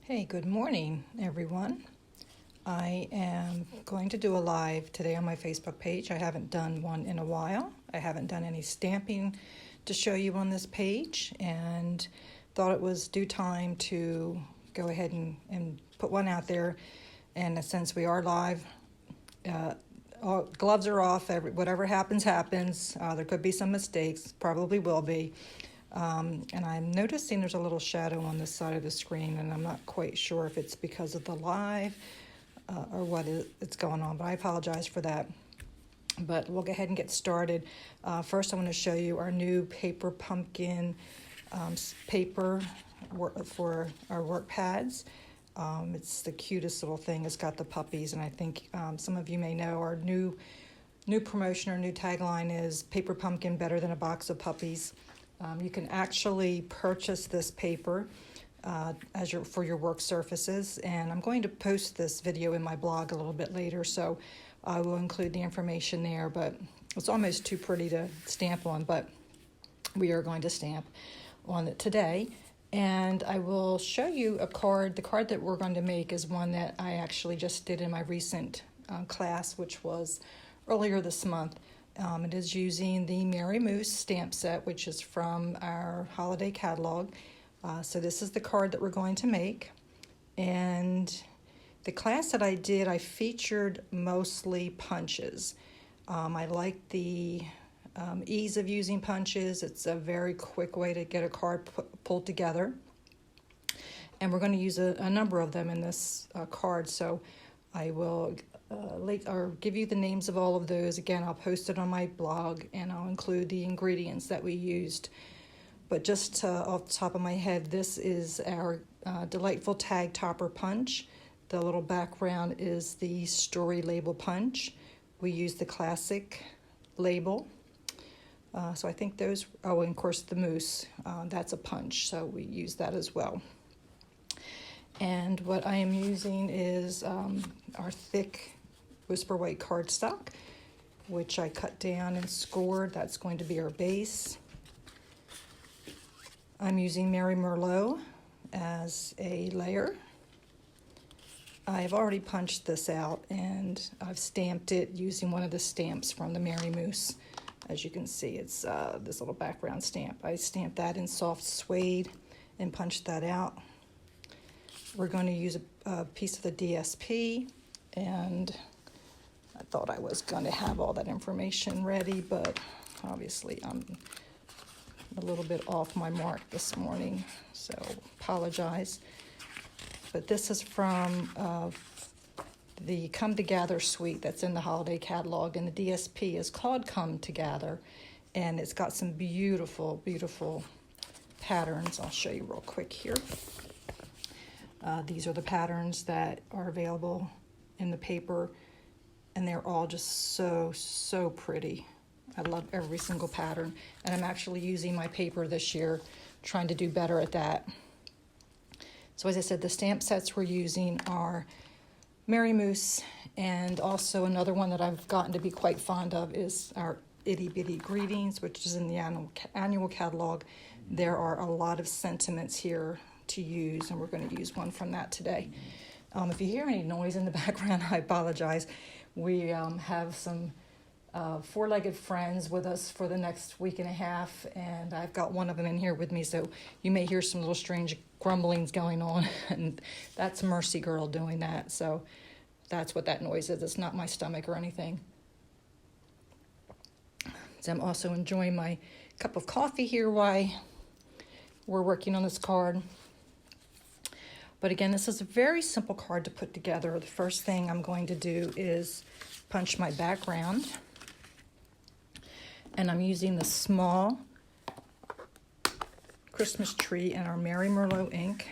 Hey, good morning, everyone. I am going to do a live today on my Facebook page. I haven't done one in a while. I haven't done any stamping to show you on this page and thought it was due time to go ahead and put one out there. And since we are live, all gloves are off. Whatever happens, happens. There could be some mistakes, probably will be. And I'm noticing there's a little shadow on this side of the screen, and I'm not quite sure if it's because of the live or what it's going on, but I apologize for that. But we'll go ahead and get started. First, I want to show you our new paper pumpkin paper for our work pads. It's the cutest little thing. It's got the puppies, and I think some of you may know our new promotion or new tagline is "Paper Pumpkin Better Than a Box of Puppies." You can actually purchase this paper for your work surfaces, and I'm going to post this video in my blog a little bit later, so I will include the information there, but it's almost too pretty to stamp on, but we are going to stamp on it today. And I will show you a card. The card that we're going to make is one that I actually just did in my recent class, which was earlier this month. It is using the Merry Moose stamp set, which is from our holiday catalog. So this is the card that we're going to make. And the class that I did, I featured mostly punches. I like the ease of using punches. It's a very quick way to get a card pulled together. And we're going to use a number of them in this card. So I will give you the names of all of those. Again, I'll post it on my blog, and I'll include the ingredients that we used. But just off the top of my head, this is our delightful tag topper punch. The little background is the story label punch. We use the classic label. So I think those, and of course the moose, that's a punch, so we use that as well. And what I am using is our thick Whisper White cardstock, which I cut down and scored. That's going to be our base. I'm using Merry Merlot as a layer. I've already punched this out, and I've stamped it using one of the stamps from the Merry Moose. As you can see, it's this little background stamp. I stamped that in soft suede and punched that out. We're going to use a piece of the DSP, and I thought I was going to have all that information ready, but obviously I'm a little bit off my mark this morning, so apologize. But this is from the Come Together suite that's in the holiday catalog, and the DSP is called Come Together, and it's got some beautiful, beautiful patterns. I'll show you real quick here. These are the patterns that are available in the paper, and they're all just so pretty. I love every single pattern, and I'm actually using my paper this year, trying to do better at that. So as I said, the stamp sets we're using are Merry Moose, and also another one that I've gotten to be quite fond of is our Itty Bitty Greetings, which is in the annual catalog. There are a lot of sentiments here to use, and we're going to use one from that today. If you hear any noise in the background, I apologize. We have some four-legged friends with us for the next week and a half, and I've got one of them in here with me, so you may hear some little strange grumblings going on, and that's Mercy Girl doing that, so that's what that noise is. It's not my stomach or anything. So I'm also enjoying my cup of coffee here while we're working on this card. But again, this is a very simple card to put together. The first thing I'm going to do is punch my background. And I'm using the small Christmas tree and our Merry Merlot ink.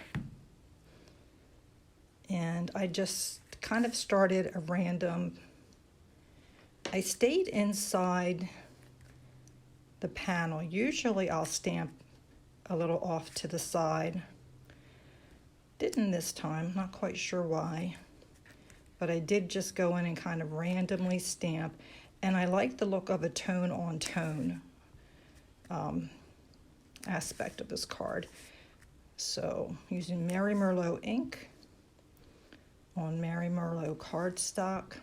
And I just kind of started a random. I stayed inside the panel. Usually I'll stamp a little off to the side. Didn't this time, not quite sure why, but I did just go in and kind of randomly stamp, and I like the look of a tone on tone aspect of this card. So using Mary Merlot ink on Mary Merlot cardstock.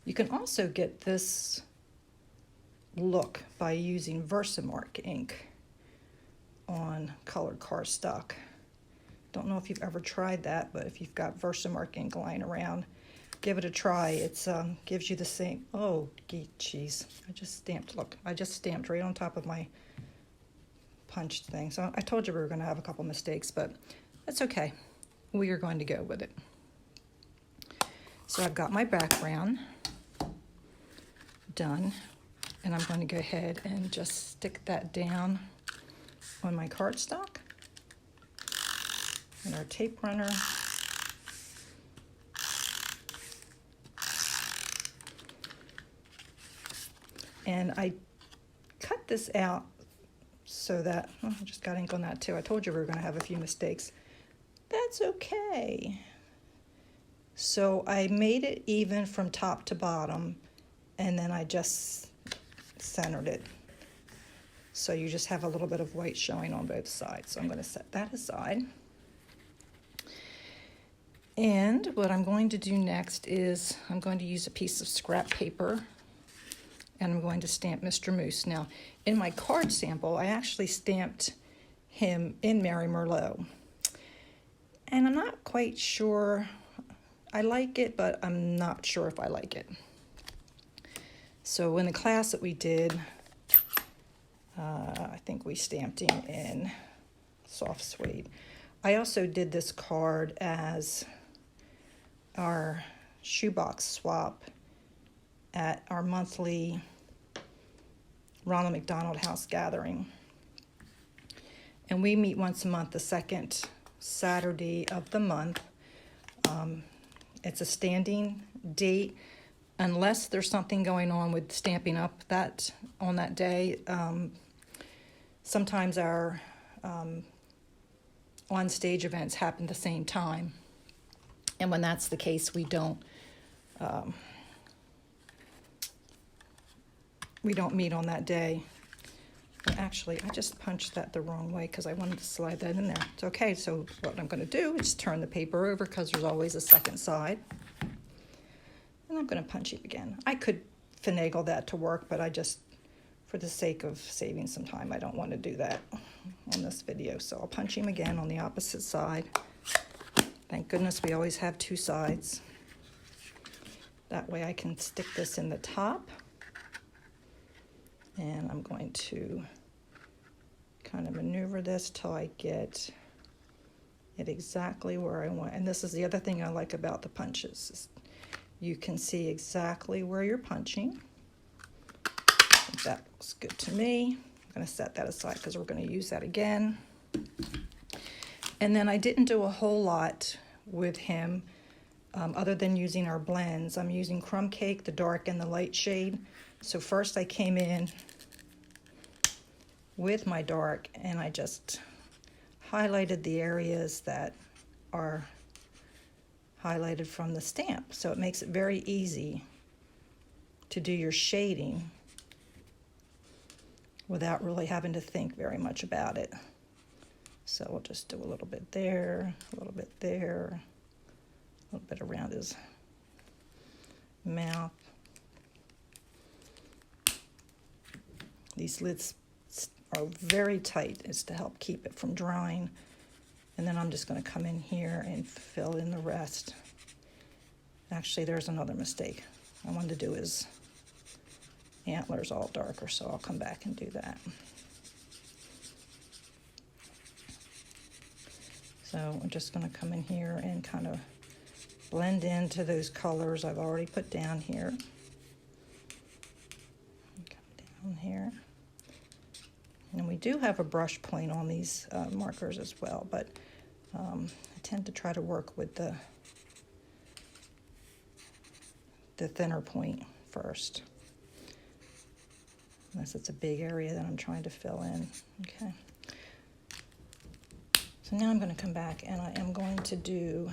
You can also get this look by using Versamark ink on colored cardstock. Don't know if you've ever tried that, but if you've got Versamark ink lying around, give it a try. It's gives you the same. Oh, geez, I just stamped. Look, I just stamped right on top of my punched thing. So I told you we were going to have a couple mistakes, but that's okay. We are going to go with it. So I've got my background done, and I'm going to go ahead and just stick that down on my cardstock and our tape runner. And I cut this out so that, oh, I just got ink on that too. I told you we were going to have a few mistakes. That's okay. So I made it even from top to bottom, and then I just centered it. So you just have a little bit of white showing on both sides. So I'm going to set that aside. And what I'm going to do next is I'm going to use a piece of scrap paper, and I'm going to stamp Mr. Moose. Now, in my card sample, I actually stamped him in Mary Merlot. And I'm not quite sure. I like it, but I'm not sure if I like it. So in the class that we did, I think we stamped him in soft suede. I also did this card as our shoebox swap at our monthly Ronald McDonald House gathering. And we meet once a month, the second Saturday of the month. It's a standing date unless there's something going on with stamping up that on that day. Sometimes our on-stage events happen at the same time. And when that's the case, we don't meet on that day. Actually, I just punched that the wrong way because I wanted to slide that in there. It's okay, so what I'm going to do is turn the paper over because there's always a second side. And I'm going to punch it again. I could finagle that to work, but I just, for the sake of saving some time, I don't want to do that on this video. So I'll punch him again on the opposite side. Thank goodness we always have two sides. That way I can stick this in the top. And I'm going to kind of maneuver this till I get it exactly where I want. And this is the other thing I like about the punches. Is you can see exactly where you're punching. I think that looks good to me. I'm going to set that aside because we're going to use that again. And then I didn't do a whole lot with him other than using our blends. I'm using Crumb Cake, the dark and the light shade. So first I came in with my dark and I just highlighted the areas that are highlighted from the stamp. So it makes it very easy to do your shading without really having to think very much about it. So we'll just do a little bit there, a little bit there, a little bit around his mouth. These lids are very tight, is to help keep it from drying. And then I'm just going to come in here and fill in the rest. Actually, there's another mistake. I wanted to do his antlers all darker, so I'll come back and do that. So I'm just going to come in here and kind of blend into those colors I've already put down here. Come down here. And we do have a brush point on these markers as well, but I tend to try to work with the thinner point first, unless it's a big area that I'm trying to fill in. Okay. So now I'm going to come back and I am going to do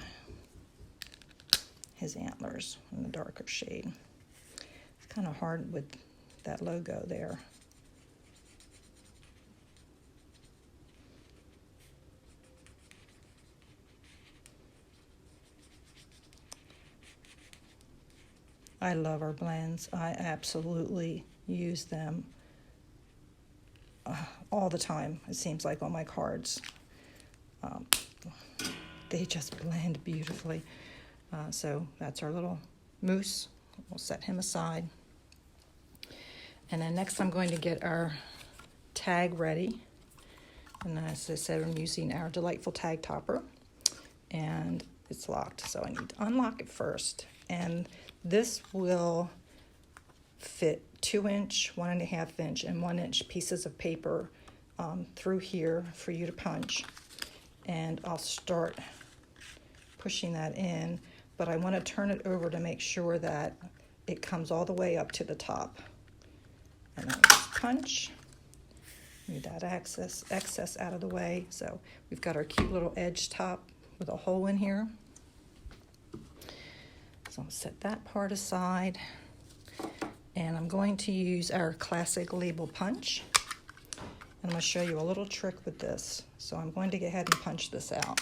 his antlers in the darker shade. It's kind of hard with that logo there. I love our blends. I absolutely use them all the time, it seems like, on my cards. They just blend beautifully. So that's our little mousse. We'll set him aside. And then next I'm going to get our tag ready. And as I said, I'm using our delightful tag topper. And it's locked, so I need to unlock it first. And this will fit 2-inch, 1.5 inch, and 1-inch pieces of paper through here for you to punch. And I'll start pushing that in, but I want to turn it over to make sure that it comes all the way up to the top. And then just punch. Move that excess out of the way. So we've got our cute little edge top with a hole in here. So I'll set that part aside. And I'm going to use our classic label punch. And I'm going to show you a little trick with this. So I'm going to go ahead and punch this out.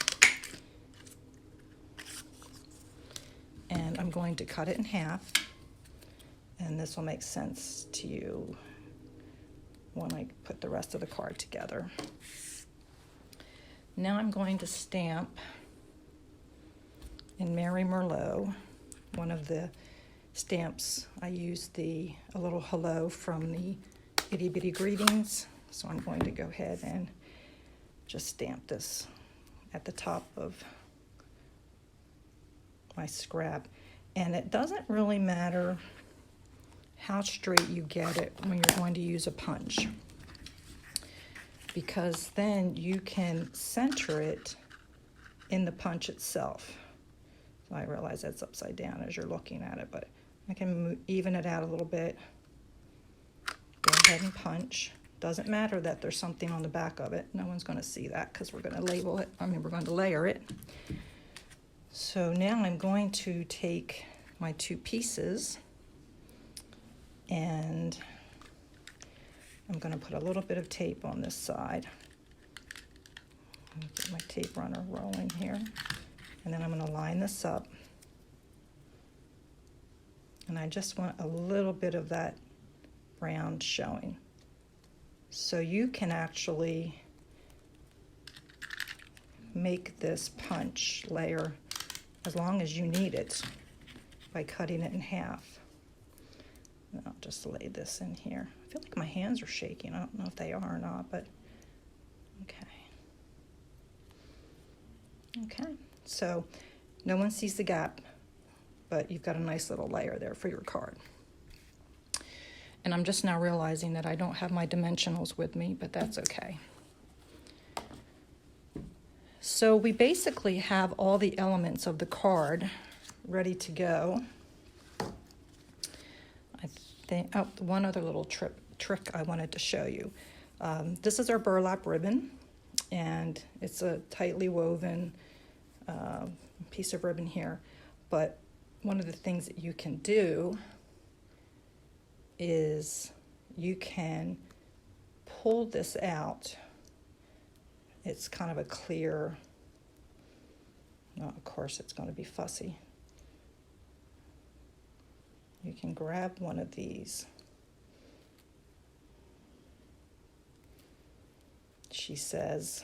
And I'm going to cut it in half. And this will make sense to you when I put the rest of the card together. Now I'm going to stamp in Mary Merlot, one of the stamps. I used a little hello from the Itty Bitty Greetings. So I'm going to go ahead and just stamp this at the top of my scrap. And it doesn't really matter how straight you get it when you're going to use a punch, because then you can center it in the punch itself. So I realize that's upside down as you're looking at it, but I can even it out a little bit. Go ahead and punch. Doesn't matter that there's something on the back of it. No one's going to see that because we're going to label it. We're going to layer it. So now I'm going to take my 2 pieces and I'm going to put a little bit of tape on this side. Get my tape runner rolling here. And then I'm going to line this up. And I just want a little bit of that brown showing. So you can actually make this punch layer as long as you need it by cutting it in half. And I'll just lay this in here. I feel like my hands are shaking. I don't know if they are or not, but okay. Okay, so no one sees the gap, but you've got a nice little layer there for your card. And I'm just now realizing that I don't have my dimensionals with me, but that's okay. So we basically have all the elements of the card ready to go. I think, oh, one other little trick I wanted to show you. This is our burlap ribbon, and it's a tightly woven piece of ribbon here. But one of the things that you can do is you can pull this out. It's kind of a clear, well, of course it's going to be fussy. You can grab one of these. She says,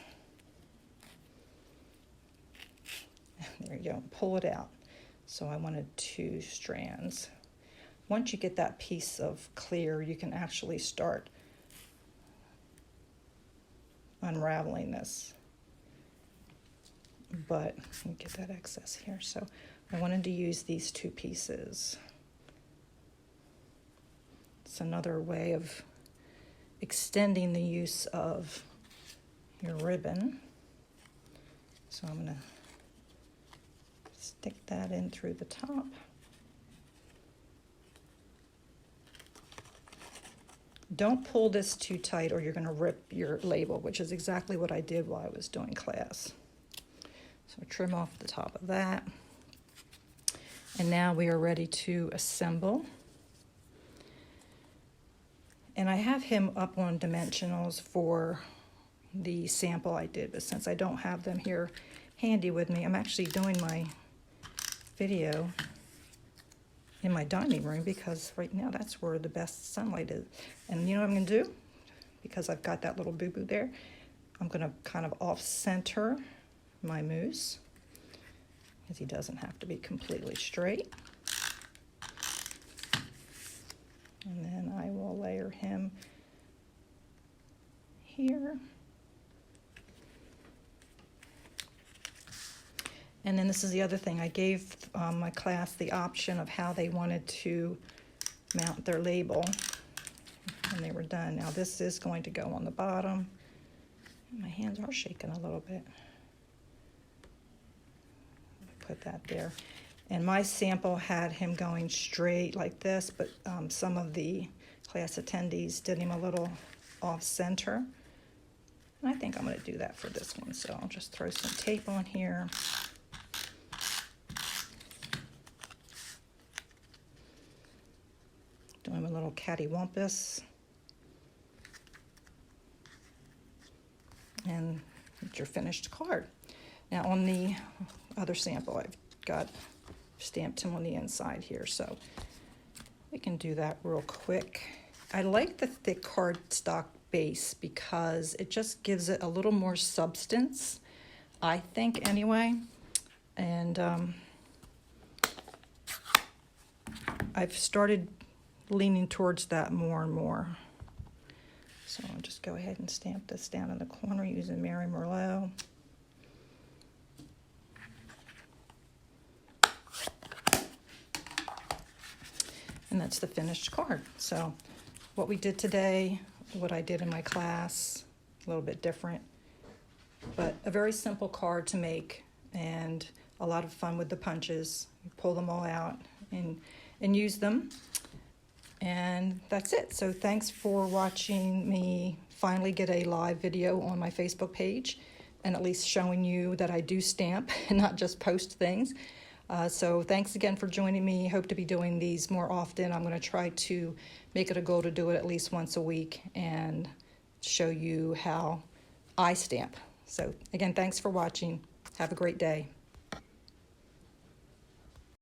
there you go, pull it out. So I wanted 2 strands. Once you get that piece of clear, you can actually start unraveling this. But let me get that excess here. So I wanted to use these 2 pieces. It's another way of extending the use of your ribbon. So I'm going to stick that in through the top. Don't pull this too tight or you're going to rip your label, which is exactly what I did while I was doing class. So trim off the top of that. And now we are ready to assemble. And I have him up on dimensionals for the sample I did, but since I don't have them here handy with me, I'm actually doing my video in my dining room because right now that's where the best sunlight is. And you know what I'm going to do? Because I've got that little boo-boo there, I'm going to kind of off-center my mousse because he doesn't have to be completely straight. And then I will layer him here. And then this is the other thing. I gave my class the option of how they wanted to mount their label when they were done. Now this is going to go on the bottom. My hands are shaking a little bit. Put that there. And my sample had him going straight like this, but some of the class attendees did him a little off center. And I think I'm going to do that for this one. So I'll just throw some tape on here. Do him a little cattywampus. And it's your finished card. Now on the other sample, I've got stamped him on the inside here, so we can do that real quick. I like the thick cardstock base because it just gives it a little more substance, I think anyway. And I've started leaning towards that more and more. So I'll just go ahead and stamp this down in the corner using Mary Merlot. And that's the finished card. So what we did today, what I did in my class, a little bit different, but a very simple card to make and a lot of fun with the punches. You pull them all out and use them. And that's it. So thanks for watching me finally get a live video on my Facebook page and at least showing you that I do stamp and not just post things. So thanks again for joining me. Hope to be doing these more often. I'm going to try to make it a goal to do it at least once a week and show you how I stamp. So again, thanks for watching. Have a great day.